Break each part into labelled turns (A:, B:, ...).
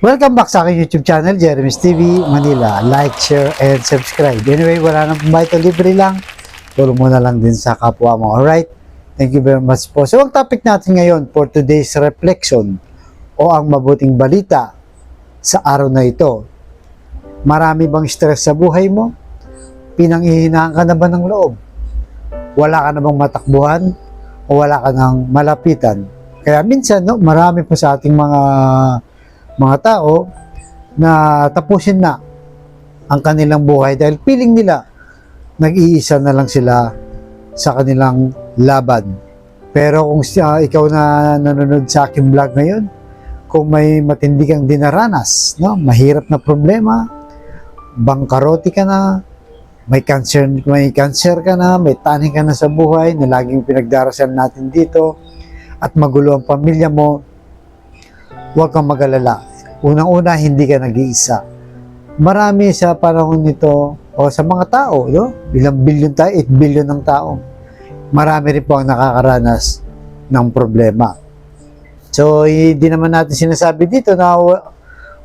A: Welcome back sa aking YouTube channel, Jeremy's TV Manila. Like, share, and subscribe. Anyway, wala nang pambayad, libre lang. Tulong mo na lang din sa kapwa mo. Alright? Thank you very much po. So, ang topic natin ngayon for today's reflection o ang mabuting balita sa araw na ito. Marami bang stress sa buhay mo? Pinanghihinaan ka na ba ng loob? Wala ka na bang matakbuhan? O wala ka nang malapitan? Kaya minsan, no, marami po sa ating mga tao na tapusin na ang kanilang buhay dahil feeling nila nag-iisa na lang sila sa kanilang laban. Pero kung ikaw na nanonood sa aking vlog ngayon, kung may matindi kang dinaranas, no, mahirap na problema, bangkaroti ka na, may cancer ka na, may taning ka na sa buhay na laging pinagdarasal natin dito, at magulo ang pamilya mo, huwag kang mag-alala. Unang-una, hindi ka nag-iisa. Marami sa panahon nito, o sa mga tao, no? Ilang bilyon tayo, 8 billion ng tao. Marami rin po ang nakakaranas ng problema. So, hindi naman natin sinasabi dito na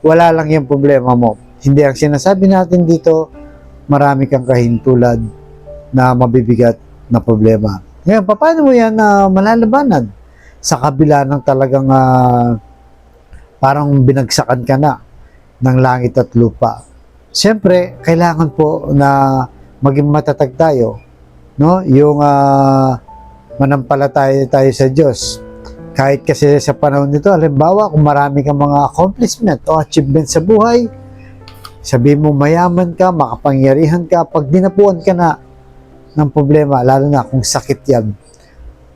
A: wala lang yung problema mo. Hindi, ang sinasabi natin dito, marami kang kahintulad na mabibigat na problema. Ngayon, paano mo yan malalabanan? Sa kabila ng talagang parang binagsakan ka na ng langit at lupa. Siyempre, kailangan po na maging matatag tayo, no? Yung manampalataya tayo sa Diyos. Kahit kasi sa panahon nito, halimbawa, kung marami kang mga accomplishment o achievement sa buhay, sabihin mo mayaman ka, makapangyarihan ka, pag dinapuan ka na ng problema, lalo na kung sakit yan,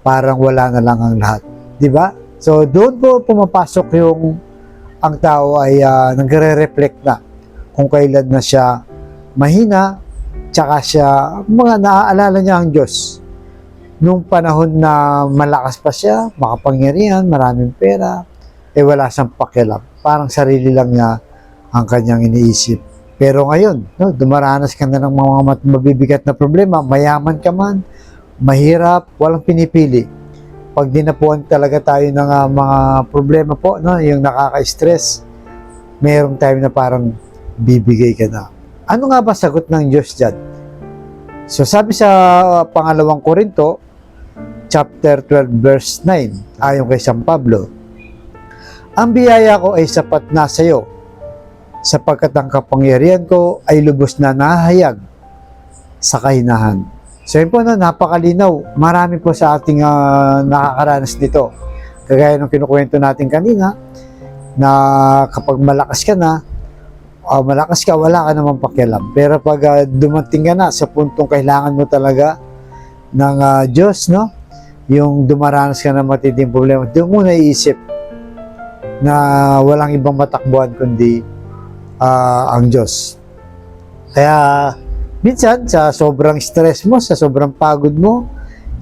A: parang wala na lang ang lahat. Di ba? So, doon po pumapasok yung ang tao ay nagre-reflect na kung kailan na siya mahina, tsaka siya, mga naaalala niya ang Diyos. Nung panahon na malakas pa siya, makapangyarihan, maraming pera, wala siyang pakialam. Parang sarili lang niya ang kanyang iniisip. Pero ngayon, no, dumaranas ka na ng mga mabibigat na problema, mayaman ka man, mahirap, walang pinipili. Pag dinapuan talaga tayo ng mga problema po, no, yung nakaka-stress, mayroong time na parang bibigay ka na. Ano nga ba sagot ng Diyos dyan? So sabi sa pangalawang Korinto, chapter 12, verse 9, ayon kay San Pablo, ang biyaya ko ay sapat na sa iyo, sapagkat ang kapangyarihan ko ay lubos na nahayag sa kahinahan. So yun po, no, napakalinaw. Marami po sa ating nakakaranas dito. Kagaya ng kinukwento natin kanina, na kapag malakas ka na, wala ka namang pakialam. Pero pag dumating ka na sa puntong kailangan mo talaga ng Diyos, no? Yung dumaranas ka na matinding problema, doon mo naiisip na walang ibang matakbuhan kundi ang Diyos. Kaya minsan, sa sobrang stress mo, sa sobrang pagod mo,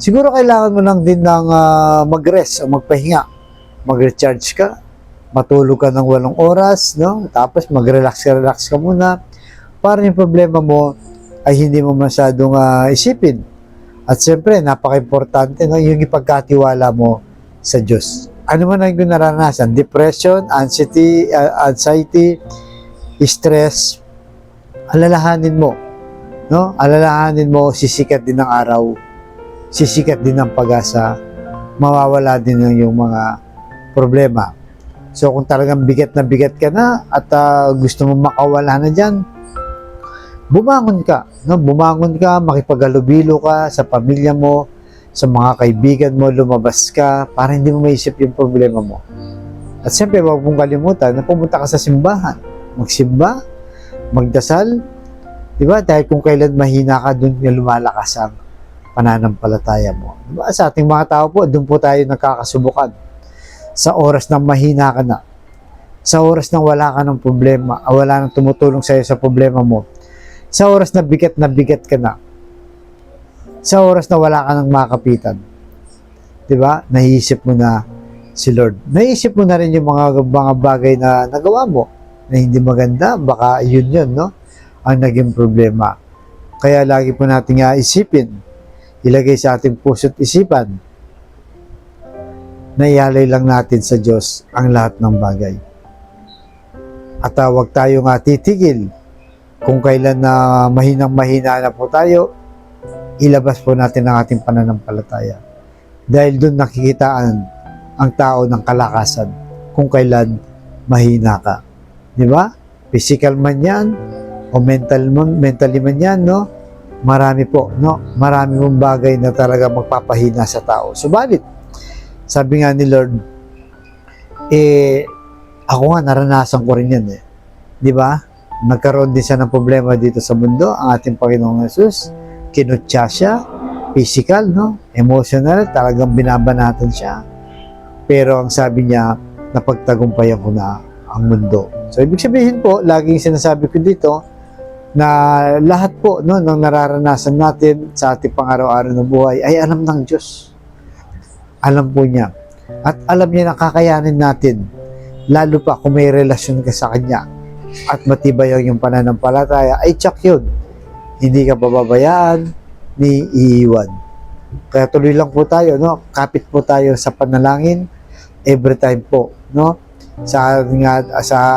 A: siguro kailangan mo lang din ng mag-rest o magpahinga. Mag-recharge ka, matulog ka ng 8 oras, no? Tapos mag-relax ka muna para yung problema mo ay hindi mo masyadong isipin. At siyempre, napaka-importante, no? Yung ipagkatiwala mo sa Diyos. Ano man ang naranasan? Depression, anxiety, stress, alalahanin mo. No? Alalahanin mo, sisikat din ng araw, sisikat din ng pag-asa, mawawala din ng yung mga problema. So kung talagang bigat ka na at gusto mo makawala na dyan, bumangon ka. No? Bumangon ka, makipaghalubilo ka sa pamilya mo, sa mga kaibigan mo, lumabas ka para hindi mo maisip yung problema mo. At siyempre, huwag mong kalimutan na pumunta ka sa simbahan, magsimba, magdasal, diba? Dahil kung kailan mahina ka, doon yung lumalakas ang pananampalataya mo. Diba? Sa ating mga tao po, doon po tayo nakakasubukan. Sa oras na mahina ka na, sa oras na wala ka ng problema, wala nang tumutulong sa'yo sa problema mo, sa oras na bigat ka na, sa oras na wala ka nang makapitan, diba? Nahiisip mo na si Lord. Nahiisip mo na rin yung mga bagay na nagawa mo na hindi maganda, baka yun, no? Ang naging problema. Kaya lagi po natin isipin, ilagay sa ating puso't isipan, na ialay lang natin sa Diyos ang lahat ng bagay. At huwag tayong titigil. Kung kailan na mahinang-mahina na po tayo, ilabas po natin ang ating pananampalataya. Dahil doon nakikitaan ang tao ng kalakasan kung kailan mahina ka. Di ba? Physical man yan o mentally man yan, no? Marami po, no? Marami mong bagay na talaga magpapahina sa tao. Subalit, sabi nga ni Lord, ako nga naranasan ko rin yan eh. Di ba? Nagkaroon din siya ng problema dito sa mundo, ang ating Panginoong Jesus. Kinutya siya, physical, no? Emotional, talagang binabanatan siya. Pero ang sabi niya, napagtagumpayan ko na ang mundo. So, ibig sabihin po, laging sinasabi ko dito, na lahat po, no, ng nararanasan natin sa ating pang-araw-araw na buhay ay alam ng Diyos. Alam po niya. At alam niya na kakayanin natin, lalo pa kung may relasyon ka sa Kanya at matibay ang iyong pananampalataya, ay tsak yun. Hindi ka pababayaan, ni iiwan. Kaya tuloy lang po tayo, no? Kapit po tayo sa panalangin every time po, no? Sa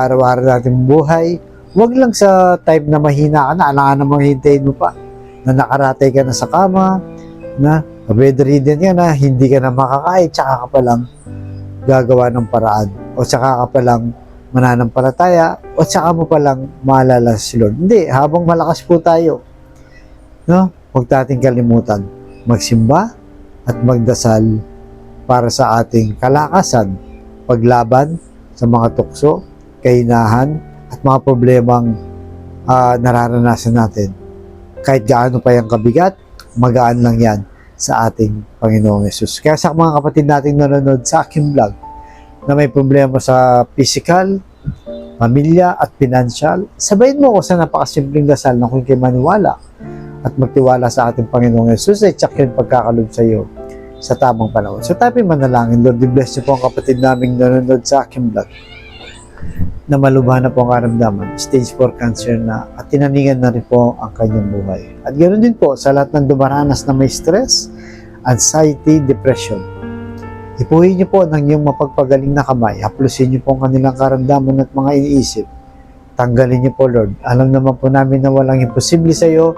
A: araw-araw nating buhay, wag lang sa time na mahina ka na, alangan namang hintayin mo pa, na nakaratay ka na sa kama, na bedridden ka na, hindi ka na makakain, tsaka ka palang gagawa ng paraan, o tsaka ka palang mananampalataya, o tsaka mo palang maalala si Lord. Hindi, habang malakas po tayo, no? Huwag nating kalimutan magsimba at magdasal para sa ating kalakasan, paglaban sa mga tukso, kahinahan, at mga problemang nararanasan natin. Kahit gaano pa yung kabigat, magaan lang yan sa ating Panginoong Yesus. Kaya sa mga kapatid nating nanonood sa aking vlog na may problema sa physical, pamilya at financial, sabayin mo ko sa napakasimpleng dasal na kung kayo maniwala at magtiwala sa ating Panginoong Yesus, ay tsak yung pagkakalob sa iyo sa tamang panahon. So tayo manalangin. Lord, bless niyo po ang kapatid naming nanonood sa aking vlog na malubhan na po ang karamdaman, stage 4 cancer na, at tinaningan na rin po ang kanyang buhay. At ganoon din po sa lahat ng dumaranas na may stress, anxiety, depression. Ipuhin niyo po ng iyong mapagpagaling na kamay, haplusin niyo po ang kanilang karamdaman at mga iniisip. Tanggalin niyo po, Lord. Alam naman po namin na walang imposible sa iyo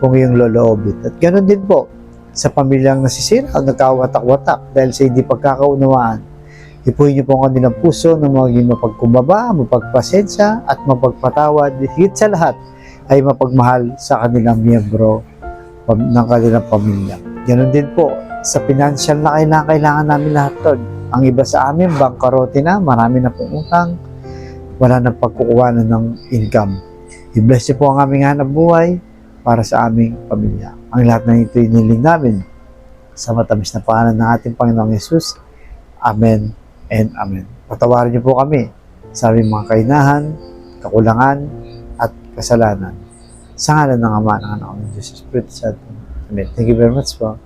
A: kung iyong loloobin. At ganoon din po sa pamilyang nasisira, nagkawatak-watak dahil sa hindi pagkakaunawaan. Ipuhin niyo po ang kanilang puso na maging mapagkumbaba, mapagpasensya at mapagpatawad. Higit sa lahat ay mapagmahal sa kanilang miyembro ng kanilang pamilya. Ganon din po sa financial na kailangan namin lahat, Lord. Ang iba sa amin, bangkarote na, marami na pong utang, wala na pagkukuhanan ng income. I-bless niyo po ang aming hanap buhay para sa aming pamilya. Ang lahat ng ito iniling namin sa matamis na pangalan ng ating Panginoong Yesus. Amen and Amen. Patawarin niyo po kami sa aming mga kainahan, kakulangan, at kasalanan. Sa ngalan ng Ama, ng Anak, ng Diyos, Espiritu Santo. Amen. Thank you very much po.